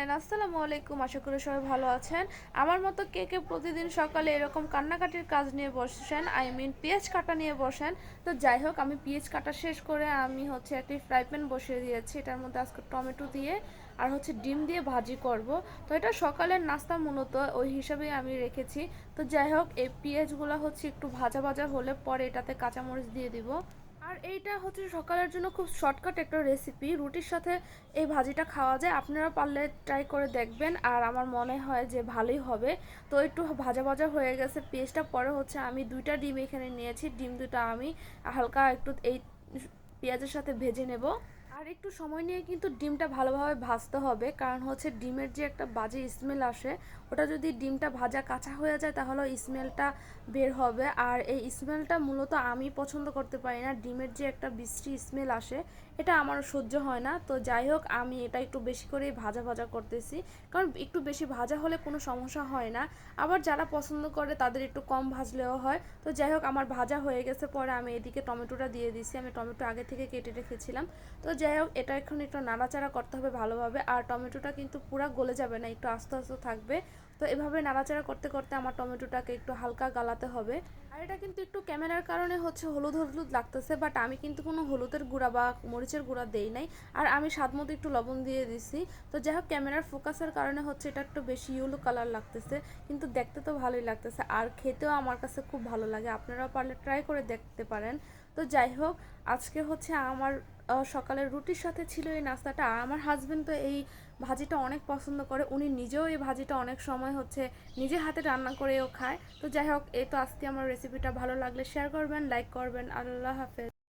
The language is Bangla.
আছেন? আসসালামু আলাইকুম। আশা করি সবাই ভালো আছেন। আমার মতো কে কে প্রতিদিন সকালে এরকম কান্নাকাটির কাজ নিয়ে বসেন, পেঁয়াজ কাটা নিয়ে বসেন। তো যাই হোক, আমি পেঁয়াজ কাটা শেষ করে আমি একটি ফ্রাই প্যান বসিয়ে দিয়েছি। এটার মধ্যে আজকে টমেটো দিয়ে আর ডিম দিয়ে ভাজি করব। তো এটা সকালের নাস্তা, মূলত ওই হিসাবেই আমি রেখেছি। তো যাই হোক, এই পেঁয়াজগুলো একটু ভাজা ভাজা হলে পরে এটাতে কাঁচামরিচ দিয়ে দিব। আর এইটা সকালের জন্য খুব শর্টকাট একটা রেসিপি। রুটির সাথে এই ভাজিটা খাওয়া যায়, আপনারা পারলে ট্রাই করে দেখবেন। আর আমার মনে হয় যে ভালোই হবে। তো একটু ভাজা ভাজা হয়ে গেছে পেস্টটা। পরে আমি 2টা ডিম এখানে নিয়েছি। ডিম 2টা আমি হালকা একটু এই পেঁয়াজের সাথে ভেজে নেব। আর একটু সময় নিয়ে কিন্তু ডিমটা ভালোভাবে ভাজতে হবে, কারণ ডিমের যে একটা বাজে স্মেল আসে, ওটা যদি ডিমটা ভাজা কাঁচা হয়ে যায় তাহলে স্মেলটা বের হবে। আর এই স্মেলটা মূলত আমি পছন্দ করতে পারি না। ডিমের যে একটা বিশ্রী স্মেল আসে, এটা আমার সহ্য হয় না। তো যাই হোক, আমি এটা একটু বেশি করেই ভাজা ভাজা করতেছি, কারণ একটু বেশি ভাজা হলে কোনো সমস্যা হয় না। আবার যারা পছন্দ করে তাদের একটু কম ভাজলেও হয়। তো যাই হোক, আমার ভাজা হয়ে গেছে। পরে আমি এদিকে টমেটোটা দিয়ে দিছি। আমি টমেটো আগে থেকে কেটে রেখেছিলাম। তো যাই হোক, এটা এখন একটু নাড়াচাড়া করতে হবে ভালোভাবে। আর টমেটোটা কিন্তু পুরো গলে যাবে না, একটু আস্তে আস্তে থাকবে। তো এভাবে নাড়াচাড়া করতে করতে আমার টমেটোটাকে একটু হালকা গালাতে হবে। আর এটা কিন্তু একটু ক্যামেরার কারণে হলুদ হলুদ লাগতেছে, বাট আমি কিন্তু কোনো হলুদের গুঁড়া বা মরিচের গুঁড়া দেই নাই। আর আমি স্বাদ মতো একটু লবণ দিয়ে দিছি। তো যাই হোক, ক্যামেরার ফোকাসের কারণে এটা একটু বেশি ইয়েলো কালার লাগতেছে, কিন্তু দেখতে তো ভালোই লাগতেছে। আর খেতেও আমার কাছে খুব ভালো লাগে, আপনারাও পারলে ট্রাই করে দেখতে পারেন। তো যাই হোক, আজকে আমার সকালের রুটির সাথে ছিল এই নাস্তাটা। আর আমার হাজবেন্ড তো এই ভাজিটা অনেক পছন্দ করে। উনি নিজেও এই ভাজিটা অনেক সময় নিজে হাতে রান্না করেও খায়। তো যাই হোক, এই তো আজকে আমার রেসিপিটা ভালো লাগলে শেয়ার করবেন, লাইক করবেন। আল্লাহ হাফেজ।